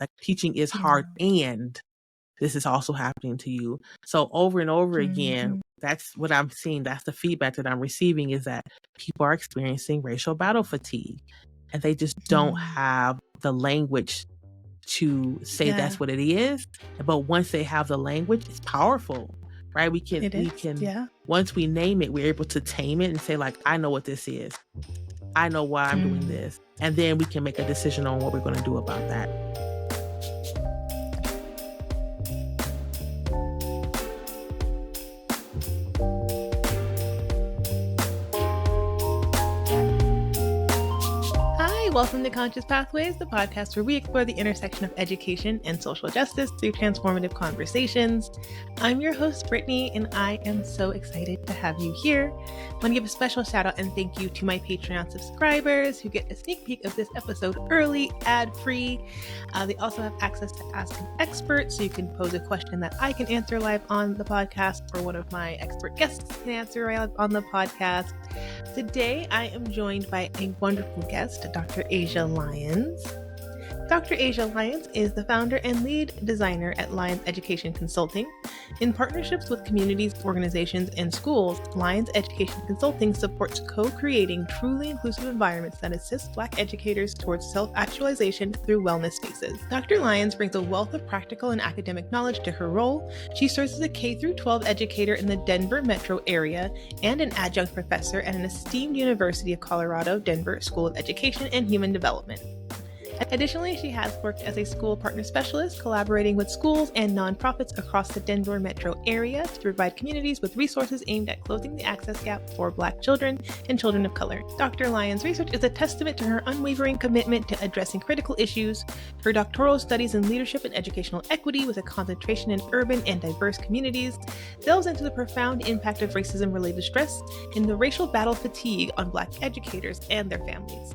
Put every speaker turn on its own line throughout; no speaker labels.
Like teaching is hard and this is also happening to you. So over and over again, that's what I'm seeing. That's the feedback that I'm receiving, is that people are experiencing racial battle fatigue and they just don't have the language to say that's what it is. But once they have the language, it's powerful, right? We can, once we name it, we're able to tame it and say, like, I know what this is. I know why I'm doing this. And then we can make a decision on what we're going to do about that.
Welcome to Conscious Pathways, the podcast where we explore the intersection of education and social justice through transformative conversations. I'm your host, Brittany, and I am so excited to have you here. I want to give a special shout out and thank you to my Patreon subscribers who get a sneak peek of this episode early, ad-free. They also have access to Ask an Expert, so you can pose a question that I can answer live on the podcast, or one of my expert guests can answer live on the podcast. Today, I am joined by a wonderful guest, Dr. Asia Lyons. Dr. Asia Lyons is the founder and lead designer at Lyons Educational Consulting. In partnerships with communities, organizations, and schools, Lyons Educational Consulting supports co-creating truly inclusive environments that assist Black educators towards self-actualization through wellness spaces. Dr. Lyons brings a wealth of practical and academic knowledge to her role. She serves as a K-12 educator in the Denver metro area and an adjunct professor at an esteemed University of Colorado, Denver School of Education and Human Development. Additionally, she has worked as a school partner specialist, collaborating with schools and nonprofits across the Denver metro area to provide communities with resources aimed at closing the access gap for Black children and children of color. Dr. Lyons' research is a testament to her unwavering commitment to addressing critical issues. Her doctoral studies in leadership and educational equity, with a concentration in urban and diverse communities, delves into the profound impact of racism-related stress and the racial battle fatigue on Black educators and their families.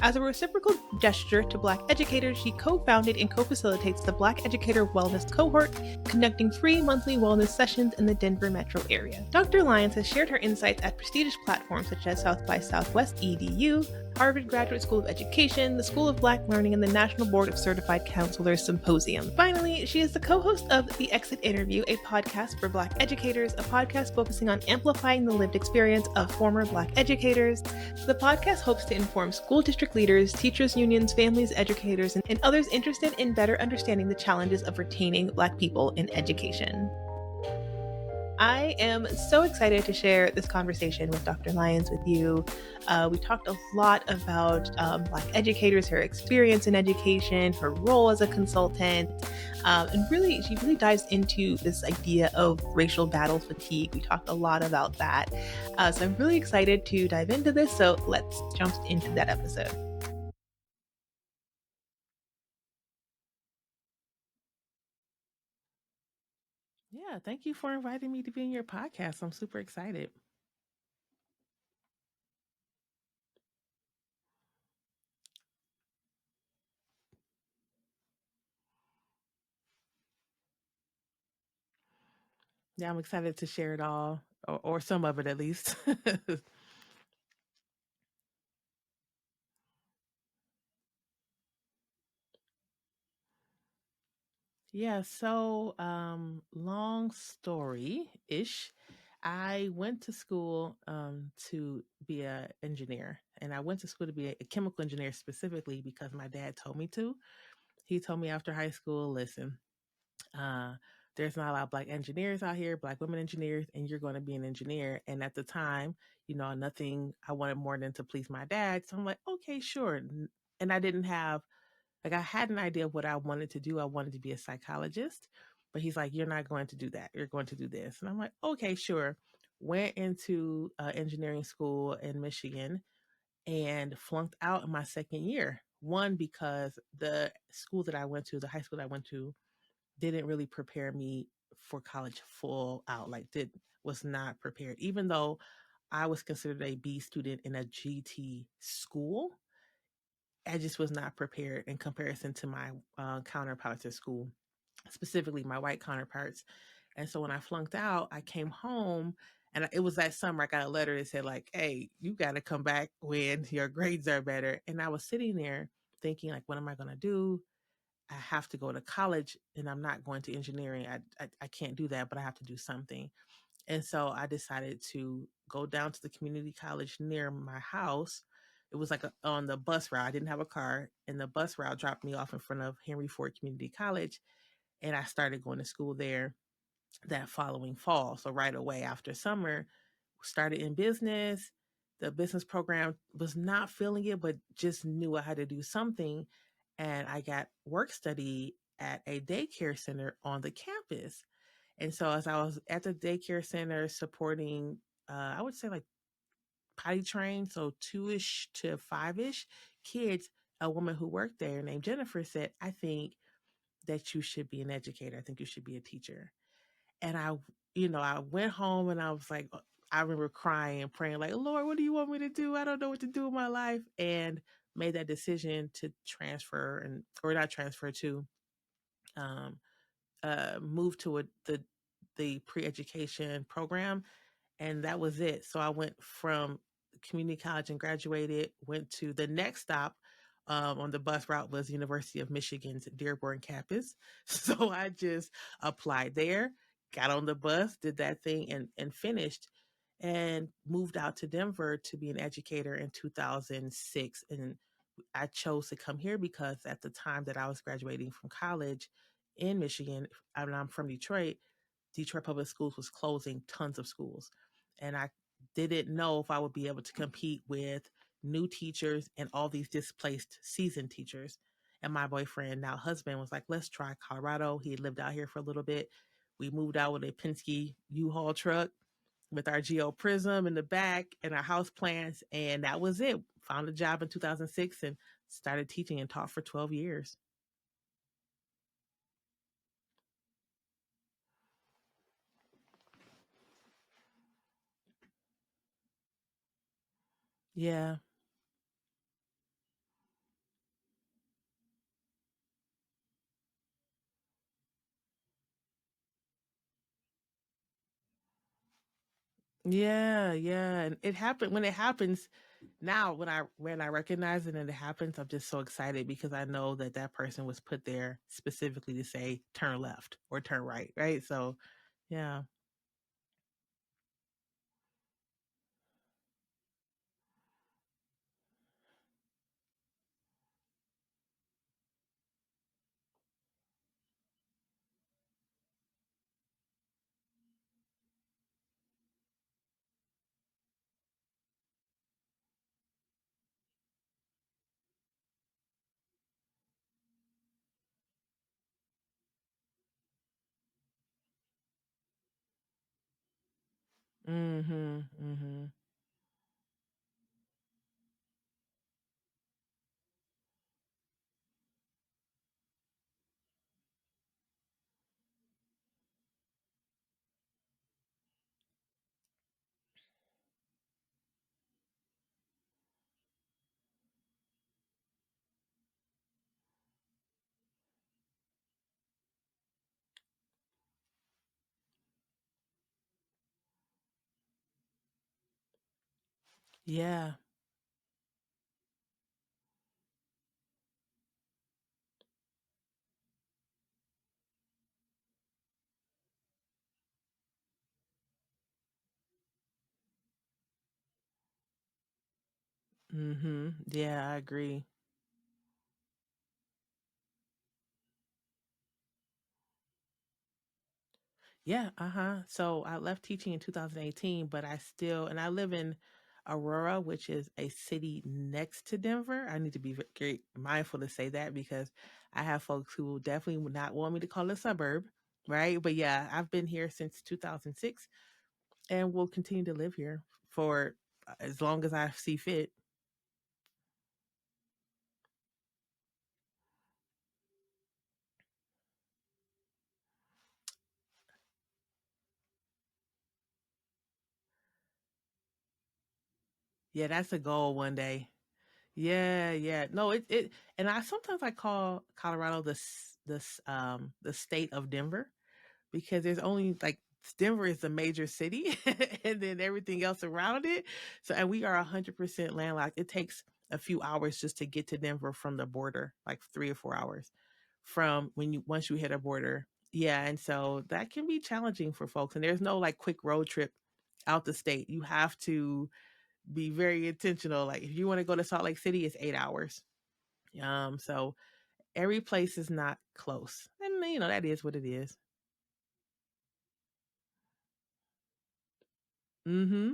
As a reciprocal gesture to Black educators, she co-founded and co-facilitates the Black Educator Wellness Cohort, conducting free monthly wellness sessions in the Denver metro area. Dr. Lyons has shared her insights at prestigious platforms such as South by Southwest EDU, Harvard Graduate School of Education, the School of Black Learning, and the National Board of Certified Counselors Symposium. Finally, she is the co-host of The Exit Interview, a podcast for Black educators, a podcast focusing on amplifying the lived experience of former Black educators. The podcast hopes to inform school district leaders, teachers unions, families, educators, and others interested in better understanding the challenges of retaining Black people in education. I am so excited to share this conversation with Dr. Lyons with you. We talked a lot about Black educators, her experience in education, her role as a consultant, and really, she really dives into this idea of racial battle fatigue. We talked a lot about that. So I'm really excited to dive into this. So let's jump into that episode.
Yeah, thank you for inviting me to be in your podcast. I'm super excited. Yeah, I'm excited to share it all, or some of it at least. Yeah, so long story-ish. I went to school to be an engineer, and I went to school to be a chemical engineer specifically because my dad told me to. He told me after high school, listen, uh, there's not a lot of Black engineers out here, Black women engineers, and you're going to be an engineer. And at the time, nothing I wanted more than to please my dad. So I'm like, okay, sure. And I didn't have, like, I had an idea of what I wanted to do. I wanted to be a psychologist, but he's like, you're not going to do that. You're going to do this. And I'm like, okay, sure. Went into engineering school in Michigan and flunked out in my second year. One, because the school that I went to, the high school that I went to, didn't really prepare me for college full out. Was not prepared, even though I was considered a B student in a GT school. I just was not prepared in comparison to my counterparts at school, specifically my white counterparts. And so when I flunked out, I came home, and it was that summer I got a letter that said, like, hey, you got to come back when your grades are better. And I was sitting there thinking, like, what am I going to do? I have to go to college and I'm not going to engineering. I can't do that, but I have to do something. And so I decided to go down to the community college near my house. It was like on the bus route. I didn't have a car, and the bus route dropped me off in front of Henry Ford Community College. And I started going to school there that following fall. So right away after summer, started in business. The business program was not feeling it, but just knew I had to do something. And I got work study at a daycare center on the campus. And so as I was at the daycare center supporting, I would say like potty trained, so 2-ish to 5-ish kids, a woman who worked there named Jennifer said, I think that you should be an educator. I think you should be a teacher. And I went home and I was like, I remember crying and praying, like, Lord, what do you want me to do? I don't know what to do in my life. And made that decision to transfer or not transfer to, um, move to the pre-education program, and that was it. So I went from community college and graduated, went to the next stop on the bus route was University of Michigan's Dearborn campus. So I just applied there, got on the bus, did that thing, and finished, and moved out to Denver to be an educator in 2006. And I chose to come here because at the time that I was graduating from college in Michigan, I'm from Detroit. Detroit Public Schools was closing tons of schools. And I didn't know if I would be able to compete with new teachers and all these displaced seasoned teachers. And my boyfriend, now husband, was like, let's try Colorado. He had lived out here for a little bit. We moved out with a Penske U-Haul truck with our Geo Prism in the back and our house plants. And that was it. Found a job in 2006 and started teaching and taught for 12 years. Yeah. Yeah, yeah. And it happened when it happens now when I recognize it and it happens, I'm just so excited because I know that that person was put there specifically to say turn left or turn right, right? So, yeah. Mhm. Mhm. Yeah. Mhm. Yeah, I agree. Yeah, uh-huh. So I left teaching in 2018, but I live in Aurora, which is a city next to Denver. I need to be very mindful to say that because I have folks who will definitely would not want me to call it a suburb, right? But yeah, I've been here since 2006 and will continue to live here for as long as I see fit. Yeah, that's a goal one day. Yeah, yeah. No, and I sometimes I call Colorado the state of Denver because there's only like Denver is the major city and then everything else around it. So, and we are 100% landlocked. It takes a few hours just to get to Denver from the border, like 3 or 4 hours. from when you once you hit a border. Yeah, and so that can be challenging for folks. And there's no like quick road trip out the state. You have to be very intentional. Like if you want to go to Salt Lake City, it's 8 hours. So every place is not close, and that is what it is. Mm-hmm.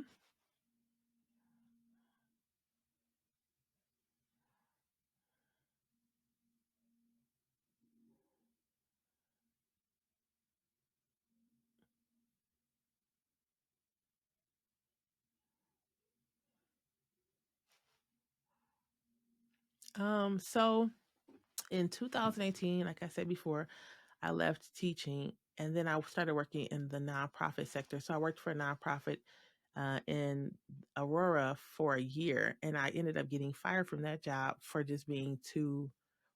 So in 2018, like I said before, I left teaching and then I started working in the nonprofit sector. So I worked for a nonprofit in Aurora for a year, and I ended up getting fired from that job for just being too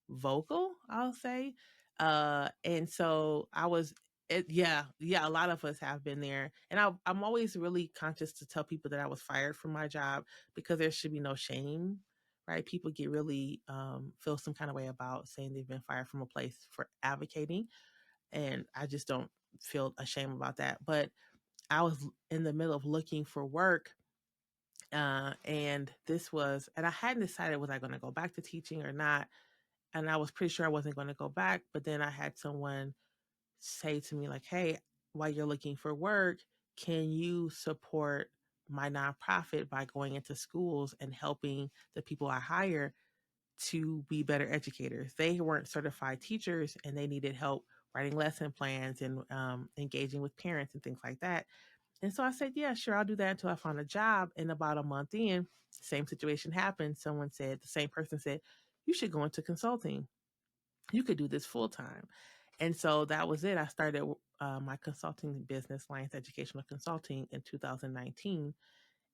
vocal, I'll say. And so I was, yeah, a lot of us have been there. And I'm always really conscious to tell people that I was fired from my job because there should be no shame, right? People get really feel some kind of way about saying they've been fired from a place for advocating. And I just don't feel ashamed about that. But I was in the middle of looking for work. And I hadn't decided was I going to go back to teaching or not. And I was pretty sure I wasn't going to go back. But then I had someone say to me, like, hey, while you're looking for work, can you support my nonprofit by going into schools and helping the people I hire to be better educators? They weren't certified teachers and they needed help writing lesson plans and engaging with parents and things like that. And so I said, yeah, sure, I'll do that until I found a job. And about a month in, same situation happened. The same person said, you should go into consulting. You could do this full time. And so that was it. I started my consulting business, Lyons Educational Consulting, in 2019,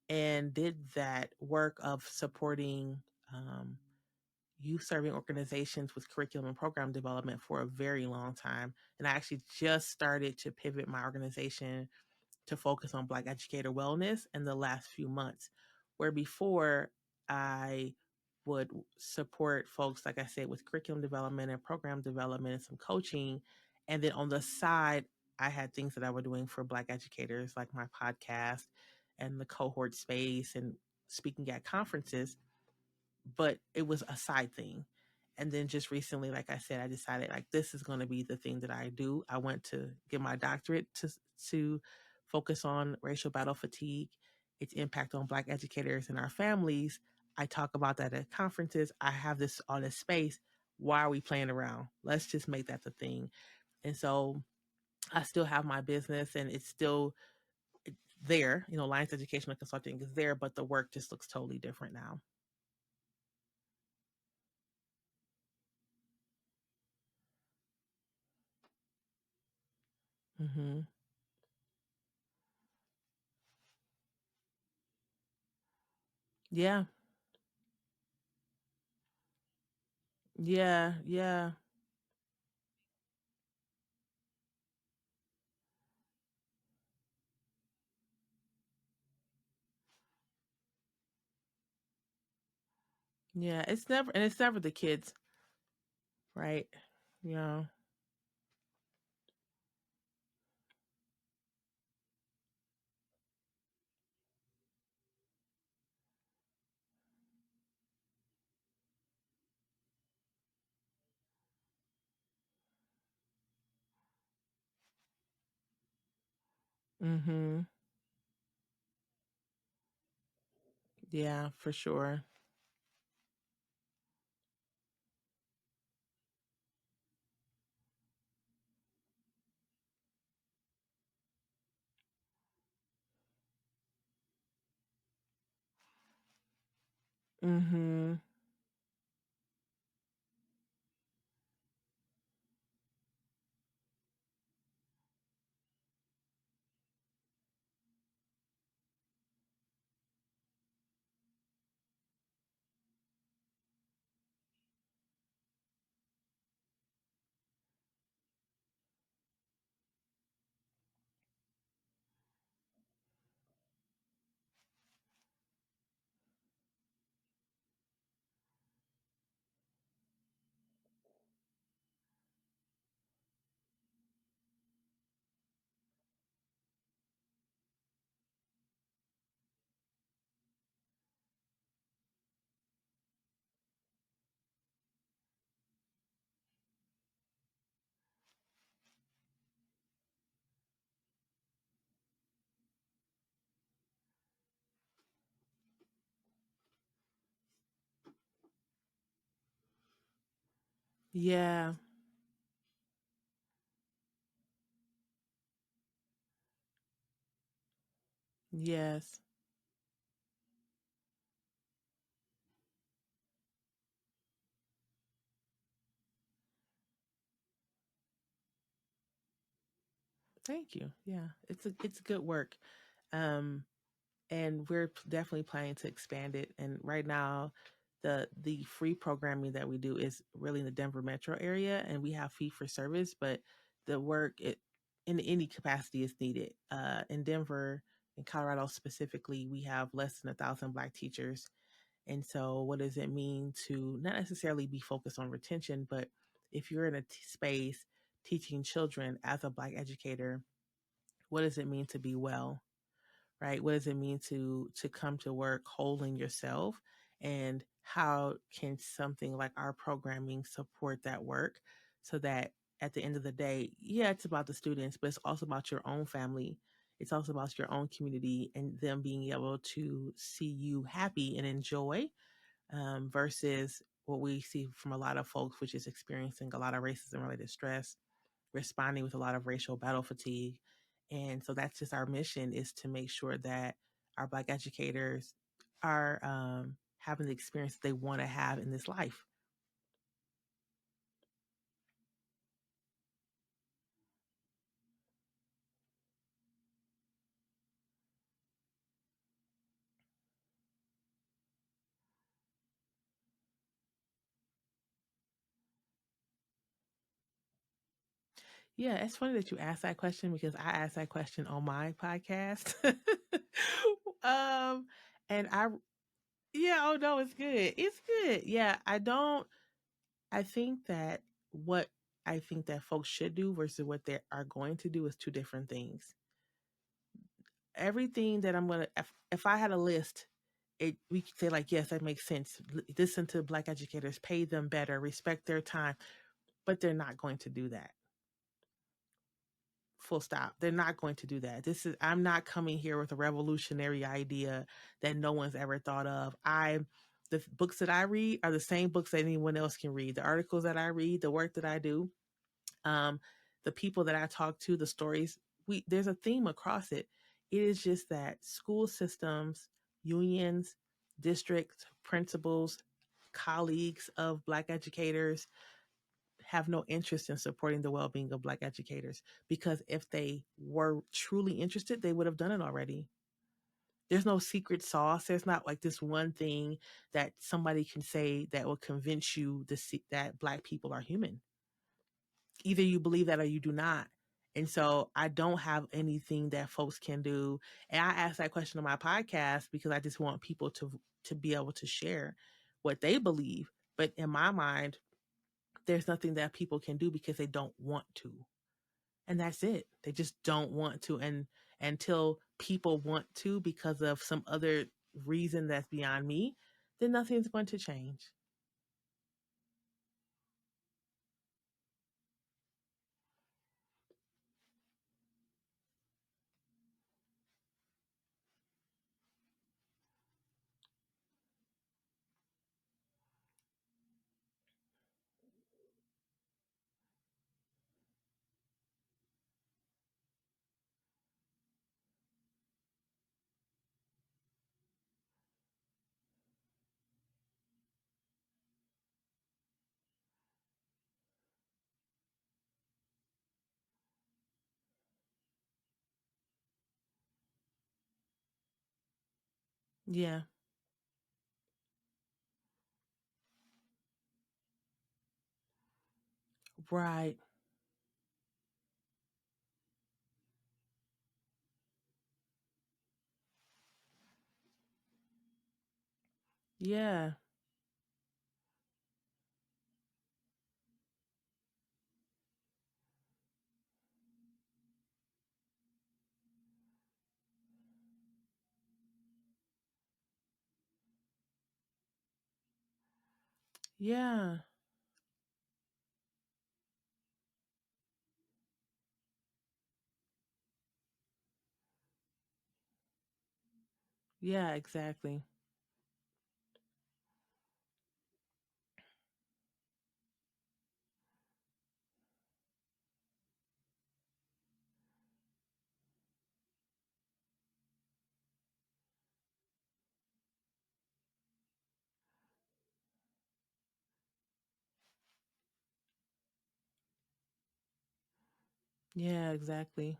and did that work of supporting youth serving organizations with curriculum and program development for a very long time. And I actually just started to pivot my organization to focus on Black educator wellness in the last few months, where before I would support folks, like I said, with curriculum development and program development and some coaching. And then on the side, I had things that I was doing for Black educators, like my podcast and the cohort space and speaking at conferences, but it was a side thing. And then just recently, like I said, I decided like this is going to be the thing that I do. I went to get my doctorate to focus on racial battle fatigue, its impact on Black educators and our families. I talk about that at conferences. I have this on this space. Why are we playing around? Let's just make that the thing. And so I still have my business and it's still there. Lyons Educational Consulting is there, but the work just looks totally different now. Mm-hmm. Yeah. Yeah, yeah, yeah. It's never the kids, right? Yeah. Mm-hmm. Yeah, for sure. Mm-hmm. Yeah. Yes. Thank you. Yeah. It's good work. Um and we're definitely planning to expand it. And right now, the free programming that we do is really in the Denver metro area, and we have fee for service, but the work it in any capacity is needed. In Denver, in Colorado specifically, we have less than 1,000 Black teachers, and so what does it mean to not necessarily be focused on retention, but if you're in a space teaching children as a Black educator, what does it mean to be well? Right? What does it mean to come to work whole in yourself? And how can something like our programming support that work so that at the end of the day, yeah, it's about the students, but it's also about your own family. It's also about your own community and them being able to see you happy and enjoy versus what we see from a lot of folks, which is experiencing a lot of racism related stress, responding with a lot of racial battle fatigue. And so that's just our mission is to make sure that our Black educators are having the experience they want to have in this life. Yeah, it's funny that you asked that question because I asked that question on my podcast. um, and yeah, oh no, it's good. It's good. Yeah, I think that what I think that folks should do versus what they are going to do is two different things. Everything that I'm gonna, if I had a list, we could say like, yes, that makes sense. Listen to Black educators, pay them better, respect their time, but they're not going to do that. Full stop. They're not going to do that. I'm not coming here with a revolutionary idea that no one's ever thought of. The books that I read are the same books that anyone else can read. The articles that I read, the work that I do, um, the people that I talk to, the stories, there's a theme across it. It is just that school systems, unions, districts, principals, colleagues of Black educators have no interest in supporting the well-being of Black educators, because if they were truly interested, they would have done it already. There's no secret sauce. There's not like this one thing that somebody can say that will convince you that Black people are human. Either you believe that or you do not. And so I don't have anything that folks can do. And I ask that question on my podcast because I just want people to be able to share what they believe. But in my mind, there's nothing that people can do because they don't want to. And that's it. They just don't want to. And until people want to because of some other reason that's beyond me, then nothing's going to change. Yeah. Right. Yeah. Yeah. Yeah, exactly. Yeah, exactly.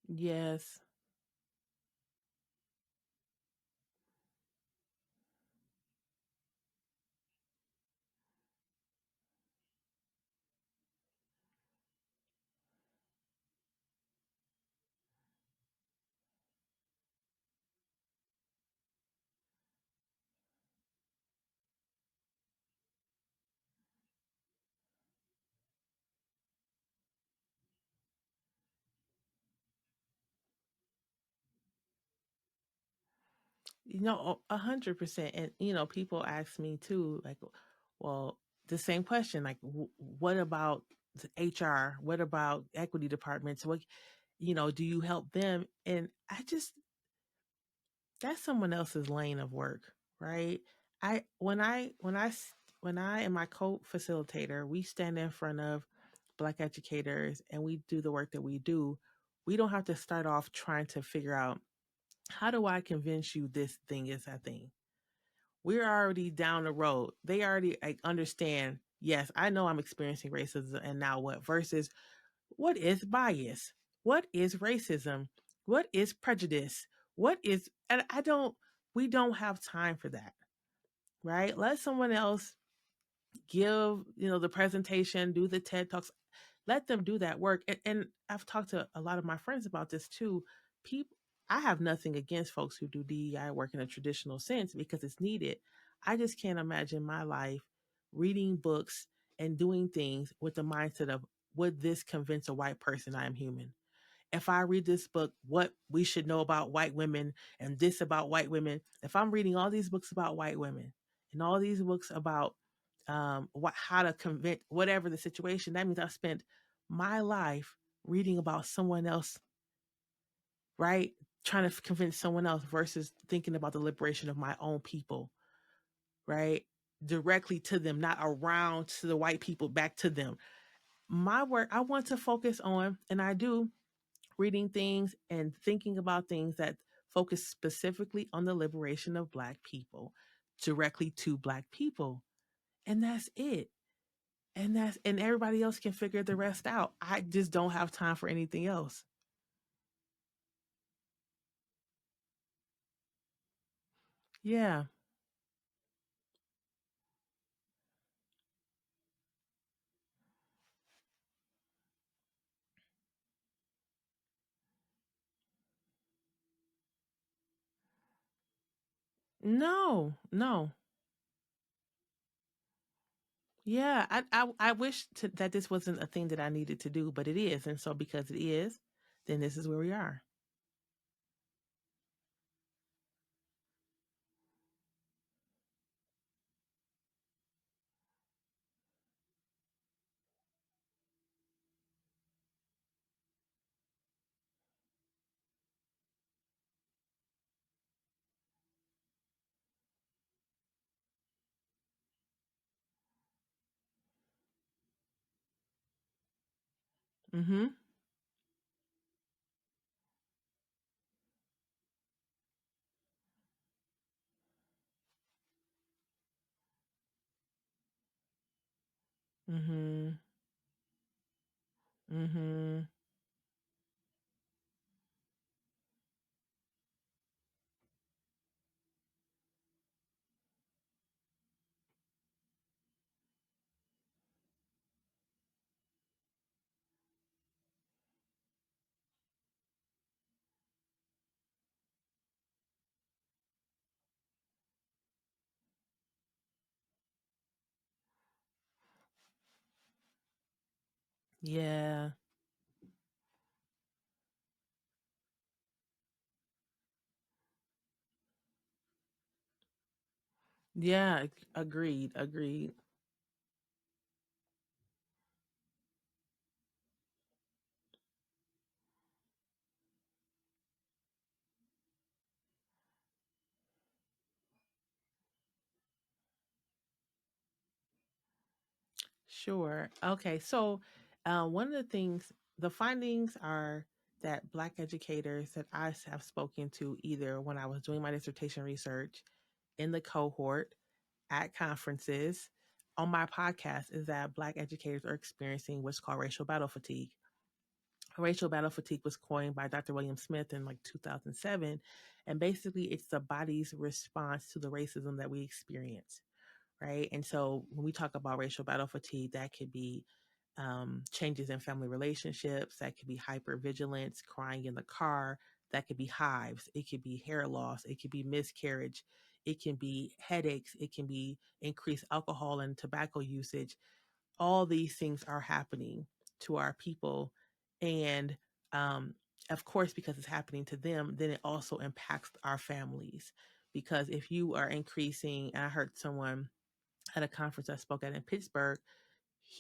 Yes. You know, 100%. And, people ask me too, like, well, the same question, like, what about the HR? What about equity departments? Do you help them? And that's someone else's lane of work, right? I, when I and my co-facilitator, we stand in front of Black educators and we do the work that we do. We don't have to start off trying to figure out, how do I convince you this thing is a thing? We're already down the road. They already like understand. Yes, I know I'm experiencing racism, and now what? Versus, what is bias? What is racism? What is prejudice? What is? And I don't. We don't have time for that, right? Let someone else give the presentation, do the TED talks. Let them do that work. And I've talked to a lot of my friends about this too. People, I have nothing against folks who do DEI work in a traditional sense because it's needed. I just can't imagine my life reading books and doing things with the mindset of, would this convince a white person I am human? If I read this book, what we should know about white women and this about white women, if I'm reading all these books about white women and all these books about how to convince whatever the situation, that means I've spent my life reading about someone else, right? Trying to convince someone else versus thinking about the liberation of my own people, right? Directly to them, not around to the white people, back to them. My work, I want to focus on, and I do, reading things and thinking about things that focus specifically on the liberation of Black people, directly to Black people. And that's it. And everybody else can figure the rest out. I just don't have time for anything else. Yeah. No, no. Yeah, I wish that this wasn't a thing that I needed to do, but it is. And so because it is, then this is where we are. Mm-hmm. Mm-hmm. Mm-hmm. Yeah. Yeah, agreed, agreed. Sure. Okay. So, one of the things, the findings are that Black educators that have spoken to, either when I was doing my dissertation research, in the cohort, at conferences, on my podcast, is that Black educators are experiencing what's called racial battle fatigue. Racial battle fatigue was coined by Dr. William Smith in like 2007. And basically, it's the body's response to the racism that we experience, right? And so when we talk about racial battle fatigue, that could be changes in family relationships, that could be hypervigilance, crying in the car, that could be hives, it could be hair loss, it could be miscarriage, it can be headaches, it can be increased alcohol and tobacco usage. All these things are happening to our people. And um, of course, because it's happening to them, then it also impacts our families. Because if you are increasing, and I heard someone at a conference I spoke at in Pittsburgh,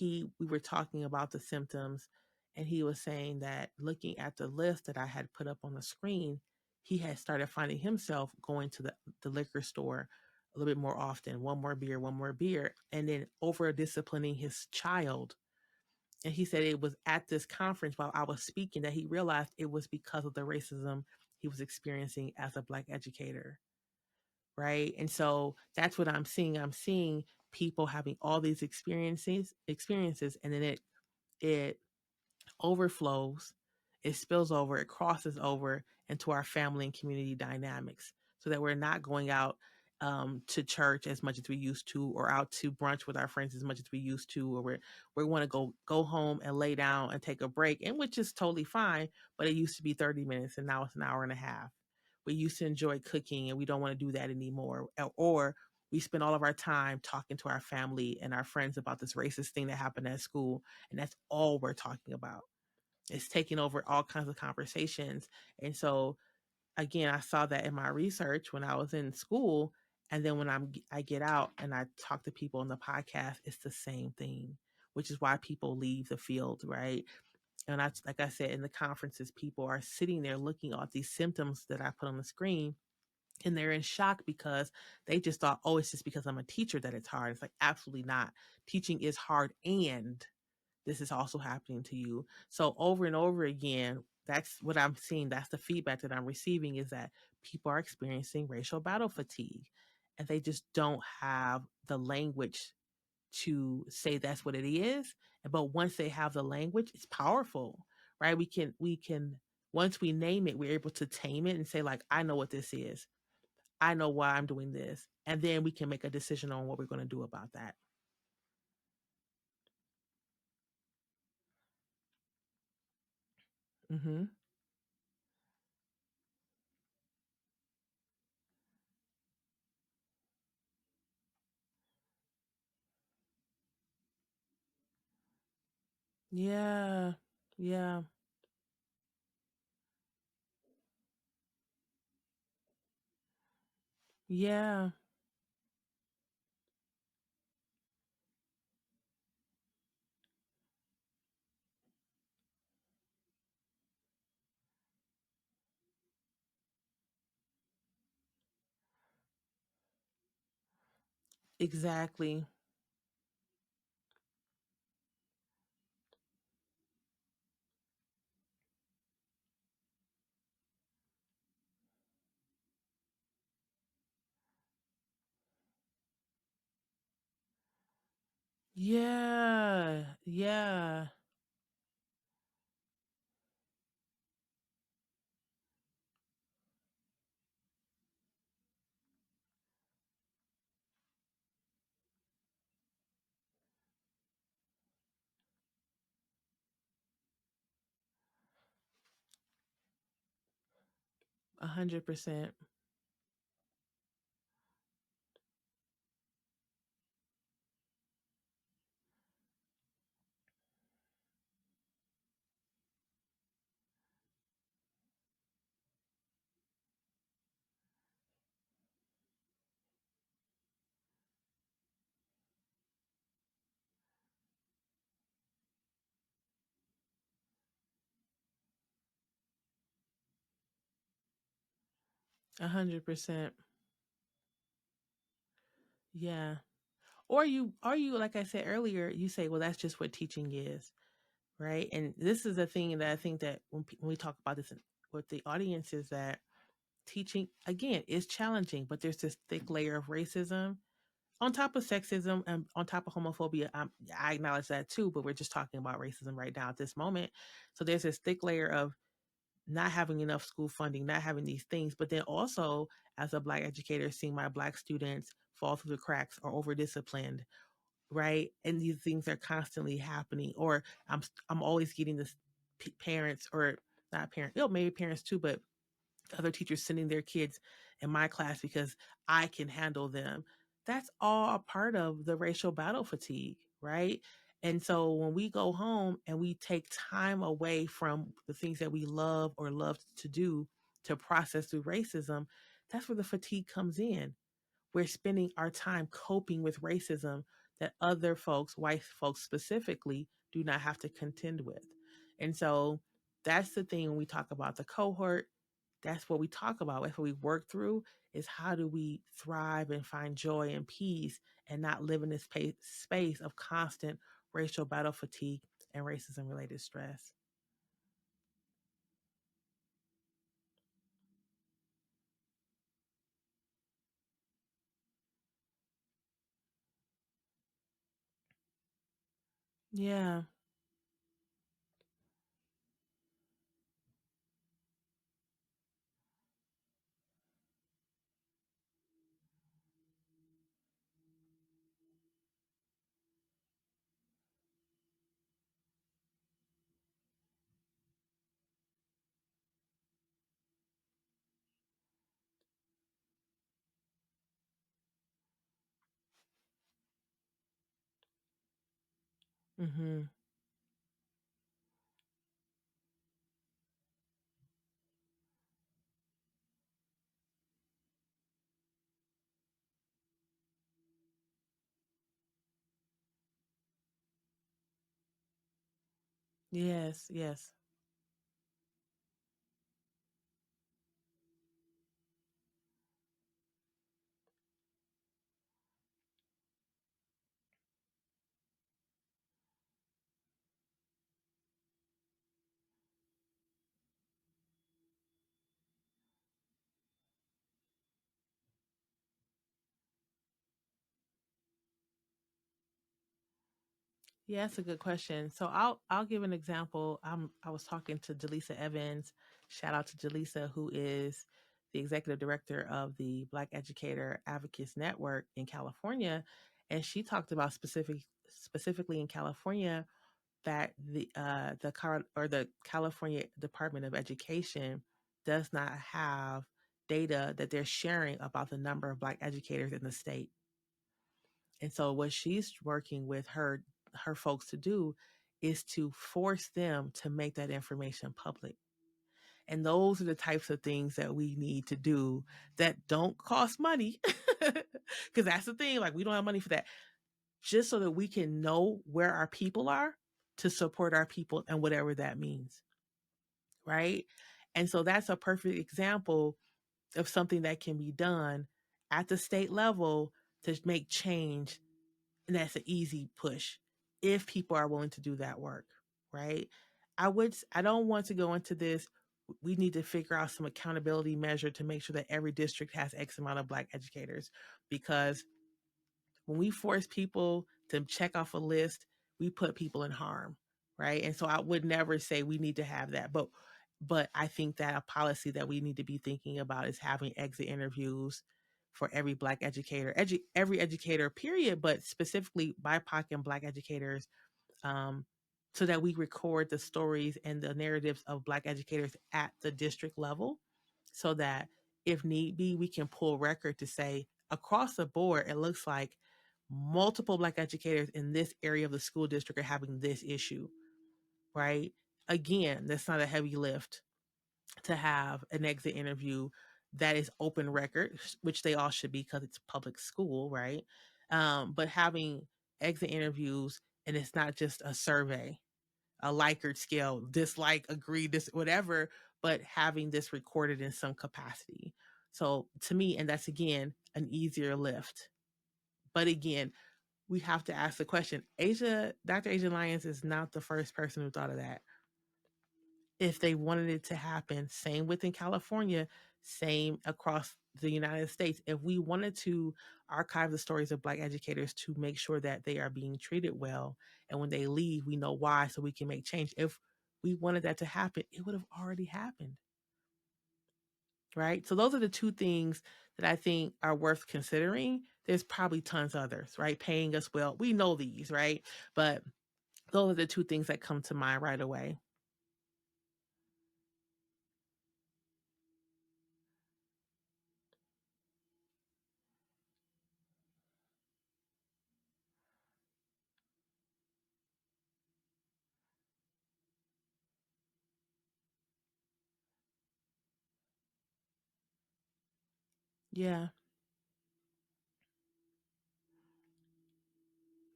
we were talking about the symptoms, and he was saying that looking at the list that I had put up on the screen, he had started finding himself going to the liquor store a little bit more often, one more beer, and then over disciplining his child. And he said it was at this conference while I was speaking that he realized it was because of the racism he was experiencing as a Black educator, right? And so that's what I'm seeing. I'm seeing people having all these experiences, and then it overflows, it spills over, it crosses over into our family and community dynamics, so that we're not going out to church as much as we used to, or out to brunch with our friends as much as we used to, or we want to go home and lay down and take a break, and which is totally fine. But it used to be 30 minutes, and now it's an hour and a half. We used to enjoy cooking, and we don't want to do that anymore. Or we spend all of our time talking to our family and our friends about this racist thing that happened at school, and that's all we're talking about. It's taking over all kinds of conversations. And so again, I saw that in my research when I was in school, and then when I get out and I talk to people on the podcast, it's the same thing, which is why people leave the field, right? And I, like I said, in the conferences, people are sitting there looking at these symptoms that I put on the screen, and they're in shock because they just thought, oh, it's just because I'm a teacher that it's hard. It's like, absolutely not. Teaching is hard, and this is also happening to you. So over and over again, that's what I'm seeing. That's the feedback that I'm receiving, is that people are experiencing racial battle fatigue, and they just don't have the language to say that's what it is. But once they have the language, it's powerful, right? We can once we name it, we're able to tame it and say, like, I know what this is. I know why I'm doing this. And then we can make a decision on what we're going to do about that. Mm-hmm. Yeah. Yeah. Yeah. 'Exactly. 100%. 100%. Yeah. Or you, like I said earlier, you say, well, that's just what teaching is, right? And this is the thing that I think that when we talk about this with the audience is that teaching again is challenging, but there's this thick layer of racism on top of sexism and on top of homophobia. I acknowledge that too, but we're just talking about racism right now at this moment. So there's this thick layer of not having enough school funding, not having these things, but then also as a Black educator, seeing my Black students fall through the cracks or over disciplined, right? And these things are constantly happening. Or I'm always getting this parents or not parents, maybe parents too, but other teachers sending their kids in my class because I can handle them. That's all a part of the racial battle fatigue, right? And so when we go home and we take time away from the things that we love or love to do to process through racism, that's where the fatigue comes in. We're spending our time coping with racism that other folks, white folks specifically, do not have to contend with. And so that's the thing when we talk about the cohort. That's what we talk about. That's what we work through is how do we thrive and find joy and peace and not live in this space of constant racial battle fatigue and racism related stress. Yeah. Mm-hmm. Yes. Yes. Yeah, that's a good question. So I'll give an example. I was talking to Delisa Evans. Shout out to Delisa, who is the executive director of the Black Educator Advocates Network in California, and she talked about specifically in California that the California Department of Education does not have data that they're sharing about the number of Black educators in the state. And so what she's working with her folks to do is to force them to make that information public. And those are the types of things that we need to do that don't cost money. Because that's the thing, like we don't have money for that. Just so that we can know where our people are to support our people and whatever that means. Right. And so that's a perfect example of something that can be done at the state level to make change, and that's an easy push if people are willing to do that work, right? I don't want to go into this. We need to figure out some accountability measure to make sure that every district has X amount of Black educators, because when we force people to check off a list, we put people in harm, right? And so I would never say we need to have that, but I think that a policy that we need to be thinking about is having exit interviews for every Black educator, every educator, period, but specifically BIPOC and Black educators, um, so that we record the stories and the narratives of Black educators at the district level, so that if need be, we can pull record to say across the board, it looks like multiple Black educators in this area of the school district are having this issue, right? Again, that's not a heavy lift to have an exit interview that is open record, which they all should be because it's public school, right? But having exit interviews, and it's not just a survey, a Likert scale, dislike, agree, this, whatever, but having this recorded in some capacity So to me, and that's again an easier lift. But again, we have to ask the question. Dr. Asia Lyons is not the first person who thought of that. If they wanted it to happen, same within California, same across the United States. If we wanted to archive the stories of Black educators to make sure that they are being treated well, and when they leave, we know why, so we can make change. If we wanted that to happen, it would have already happened. Right. So those are the two things that I think are worth considering. There's probably tons others, right? Paying us well. We know these, right? But those are the two things that come to mind right away. Yeah.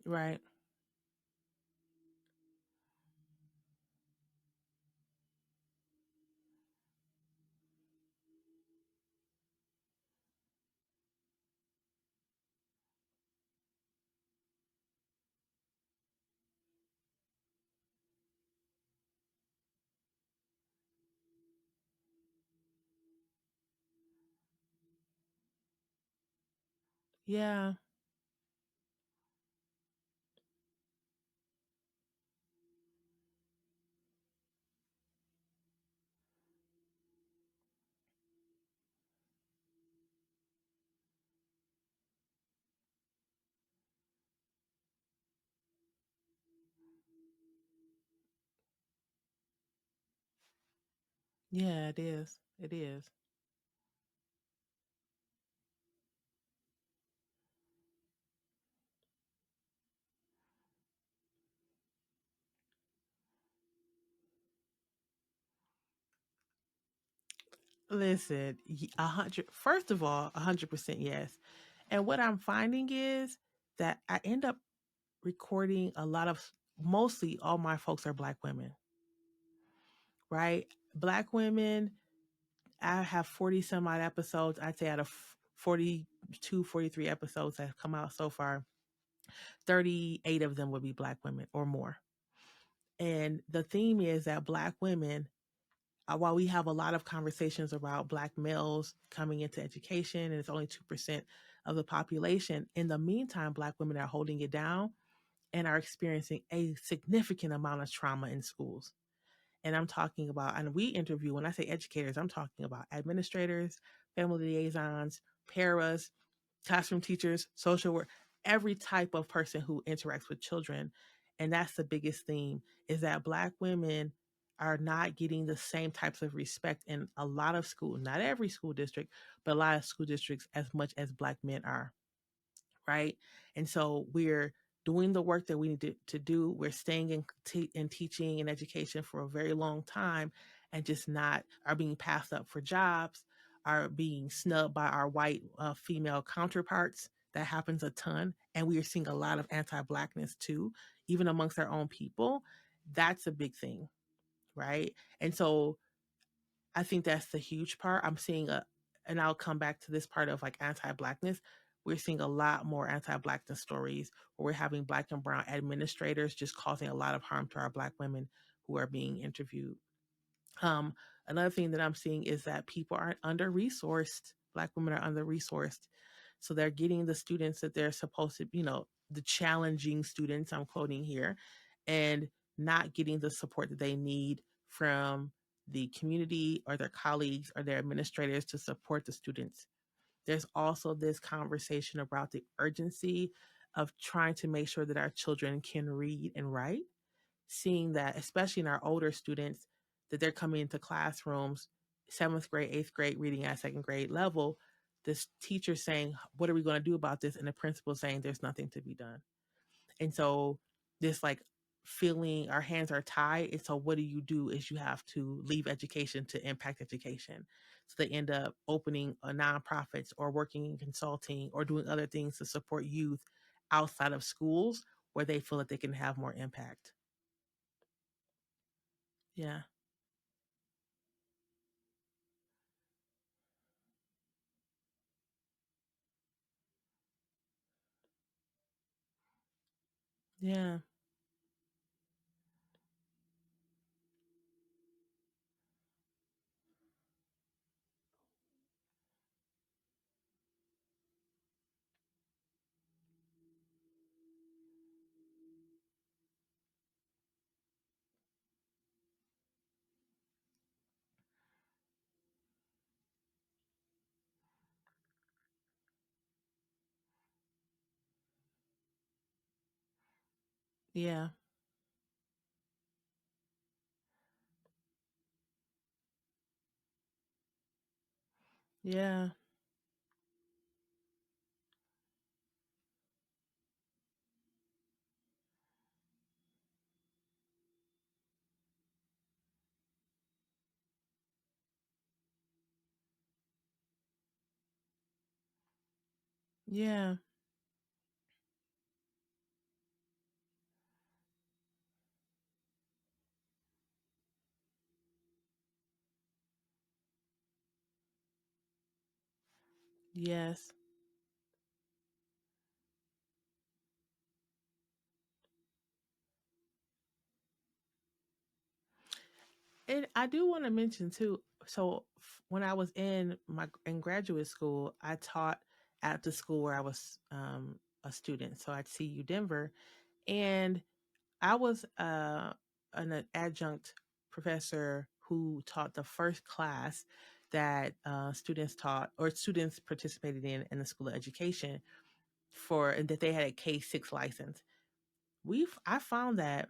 Right. Yeah. Yeah, it is. It is. Listen, 100. First of all, 100% yes. And what I'm finding is that I end up recording a lot of, mostly all my folks are Black women, right? Black women. I have 40 some odd episodes. I'd say out of 42, 43 episodes that have come out so far, 38 of them would be Black women or more. And the theme is that Black women, while we have a lot of conversations about Black males coming into education, and it's only 2% of the population, in the meantime, Black women are holding it down and are experiencing a significant amount of trauma in schools. And I'm talking about, and we interview, when I say educators, I'm talking about administrators, family liaisons, paras, classroom teachers, social work, every type of person who interacts with children. And that's the biggest theme, is that Black women are not getting the same types of respect in a lot of schools, not every school district, but a lot of school districts as much as Black men are, right? And so we're doing the work that we need to do. We're staying in teaching and education for a very long time, and just not are being passed up for jobs, are being snubbed by our white female counterparts. That happens a ton. And we are seeing a lot of anti-Blackness too, even amongst our own people. That's a big thing, right? And so I think that's the huge part. I'm seeing and I'll come back to this part of like anti-Blackness. We're seeing a lot more anti-Blackness stories where we're having Black and brown administrators just causing a lot of harm to our Black women who are being interviewed. Um, Another thing that I'm seeing is that people are under resourced. Black women are under resourced. So they're getting the students that they're supposed to, the challenging students, I'm quoting here, and not getting the support that they need from the community or their colleagues or their administrators to support the students. There's also this conversation about the urgency of trying to make sure that our children can read and write, seeing that, especially in our older students, that they're coming into classrooms, seventh grade, eighth grade, reading at second grade level, this teacher saying, what are we going to do about this? And the principal saying, there's nothing to be done. And so this like feeling our hands are tied. And so what do you do is you have to leave education to impact education. So they end up opening a nonprofits or working in consulting or doing other things to support youth outside of schools where they feel that they can have more impact. Yeah. Yeah. Yeah. Yeah. Yeah. Yes. And I do want to mention too. So when I was in graduate school, I taught at the school where I was a student. So at CU Denver, and I was an adjunct professor who taught the first class that students taught or students participated in the School of Education for, and that they had a K-6 license. I found that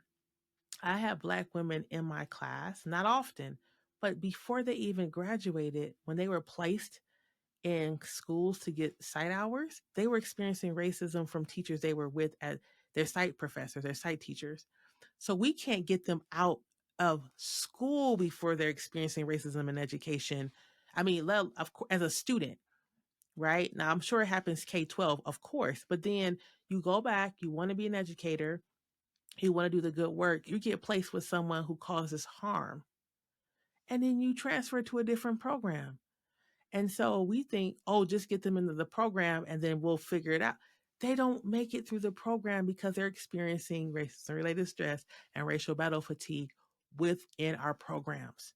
I had Black women in my class, not often, but before they even graduated, when they were placed in schools to get site hours, they were experiencing racism from teachers they were with as their site professors, their site teachers. So we can't get them out of school before they're experiencing racism in education. I mean, of course, as a student, right? Now, I'm sure it happens K-12, of course, but then you go back, you want to be an educator, you want to do the good work, you get placed with someone who causes harm, and then you transfer to a different program. And so we think, oh, just get them into the program and then we'll figure it out. They don't make it through the program because they're experiencing racism related stress and racial battle fatigue within our programs.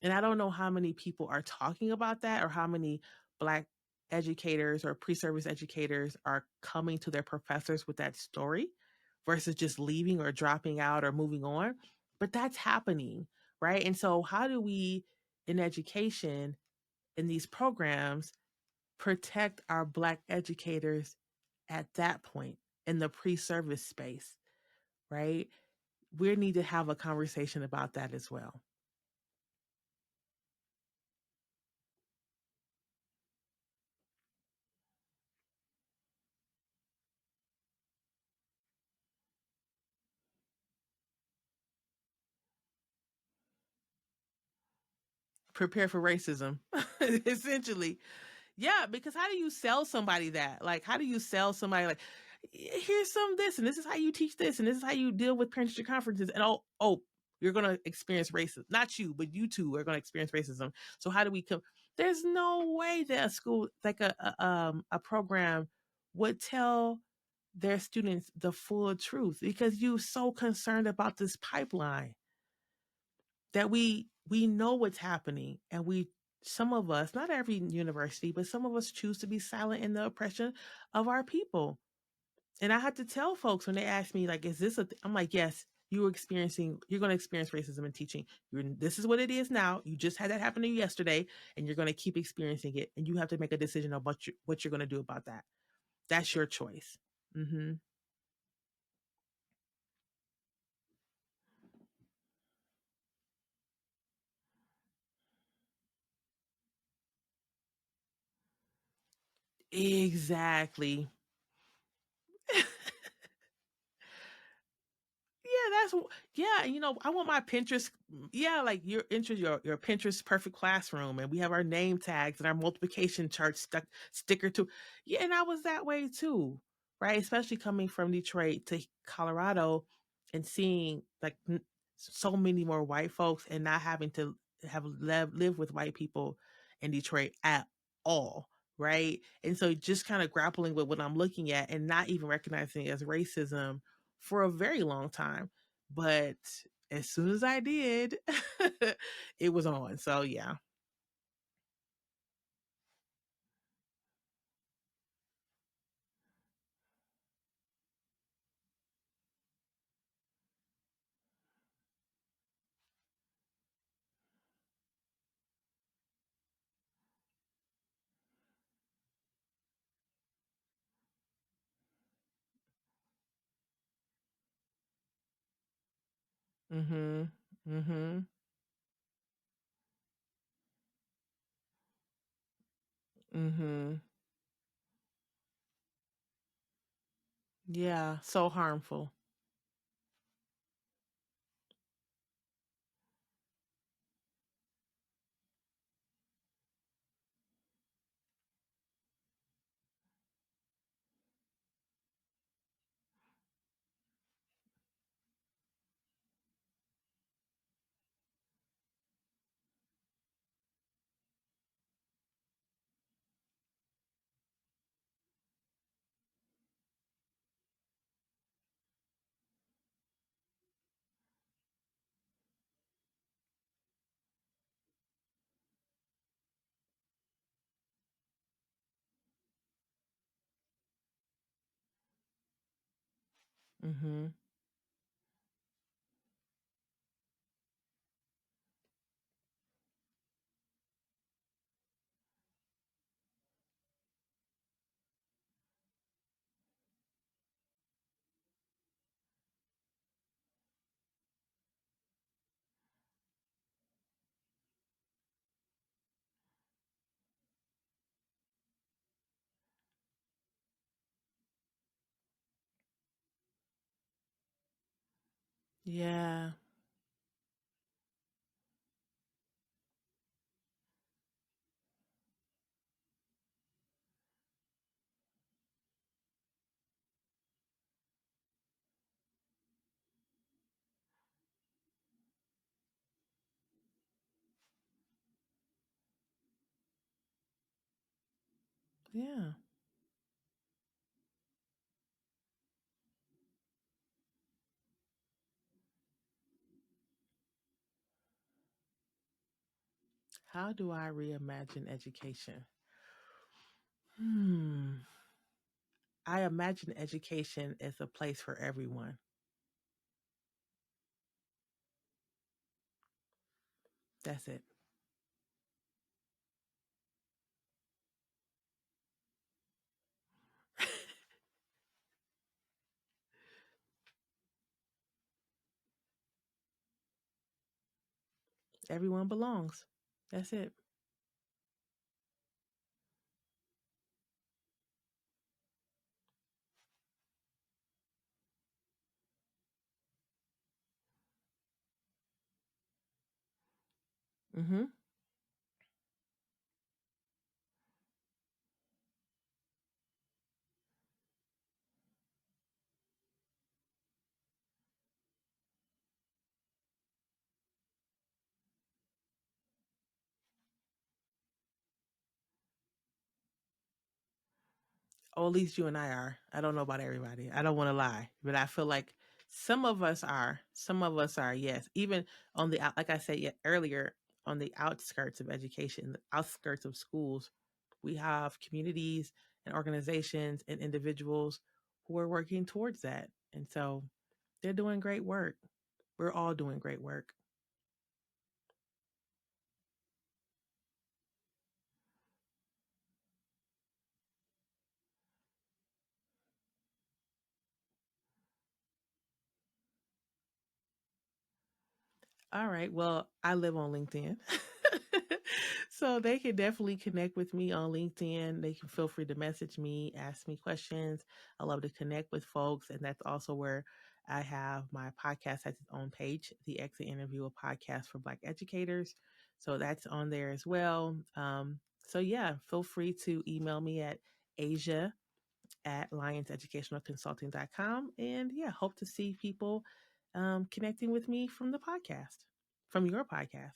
And I don't know how many people are talking about that or how many Black educators or pre service educators are coming to their professors with that story versus just leaving or dropping out or moving on. But that's happening, right? And so, how do we in education, in these programs, protect our Black educators at that point in the pre service space, right? We need to have a conversation about that as well. Prepare for racism, essentially. Yeah, because how do you sell somebody that? Like, how do you sell somebody like, here's some of this, and this is how you teach this, and this is how you deal with parent teacher conferences, and you're gonna experience racism. Not you, but you two are gonna experience racism. So how do we come? There's no way that a school like a program would tell their students the full truth because you're so concerned about this pipeline that we know what's happening, and we some of us, not every university, but some of us choose to be silent in the oppression of our people. And I had to tell folks when they ask me like, is this I'm like, yes, you're going to experience racism in teaching. This is what it is now. You just had that happen to you yesterday, and you're going to keep experiencing it, and you have to make a decision about what you're going to do about that. That's your choice. Mm-hmm. Exactly. Yeah, yeah. I want my Pinterest. Yeah, like your Pinterest perfect classroom, and we have our name tags and our multiplication chart sticker too. Yeah, and I was that way too, right? Especially coming from Detroit to Colorado, and seeing like so many more white folks, and not having to have live with white people in Detroit at all, right? And so just kind of grappling with what I'm looking at, and not even recognizing it as racism for a very long time. But as soon as I did, it was on. So yeah. Mhm. Mhm. Mhm. Yeah, so harmful. Mhm. Yeah. Yeah. How do I reimagine education? Hmm. I imagine education as a place for everyone. That's it. Everyone belongs. That's it. Mhm. Or at least you and I are. I don't know about everybody. I don't want to lie, but I feel like some of us are. Some of us are. Yes, even on the like I said earlier, on the outskirts of education, the outskirts of schools, we have communities and organizations and individuals who are working towards that, and so they're doing great work. We're all doing great work. All right. Well, I live on LinkedIn. So they can definitely connect with me on LinkedIn. They can feel free to message me, ask me questions. I love to connect with folks. And that's also where I have my podcast has its own page, the Exit Interview, a podcast for Black educators. So that's on there as well. So yeah, feel free to email me at Asia at lyonseducationalconsulting.com. And yeah, hope to see people connecting with me from the podcast, from your podcast.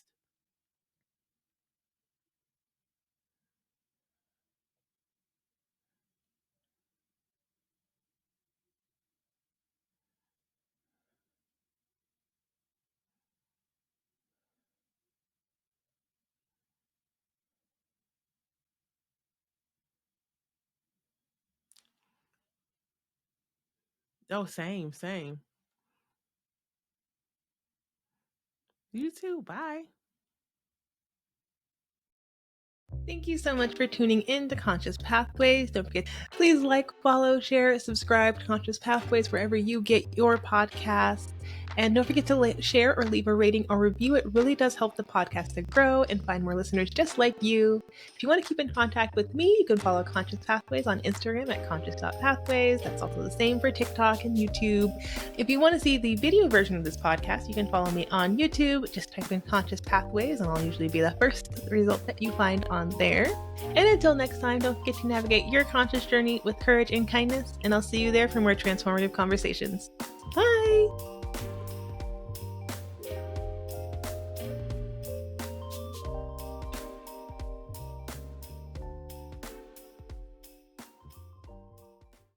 Oh, same, same. You too. Bye.
Thank you so much for tuning in to Conscious Pathways. Don't forget, please like, follow, share, subscribe to Conscious Pathways wherever you get your podcasts. And don't forget to share or leave a rating or review. It really does help the podcast to grow and find more listeners just like you. If you want to keep in contact with me, you can follow Conscious Pathways on Instagram at conscious.pathways. That's also the same for TikTok and YouTube. If you want to see the video version of this podcast, you can follow me on YouTube. Just type in Conscious Pathways and I'll usually be the first result that you find on there. And until next time, don't forget to navigate your conscious journey with courage and kindness, and I'll see you there for more transformative conversations. Bye!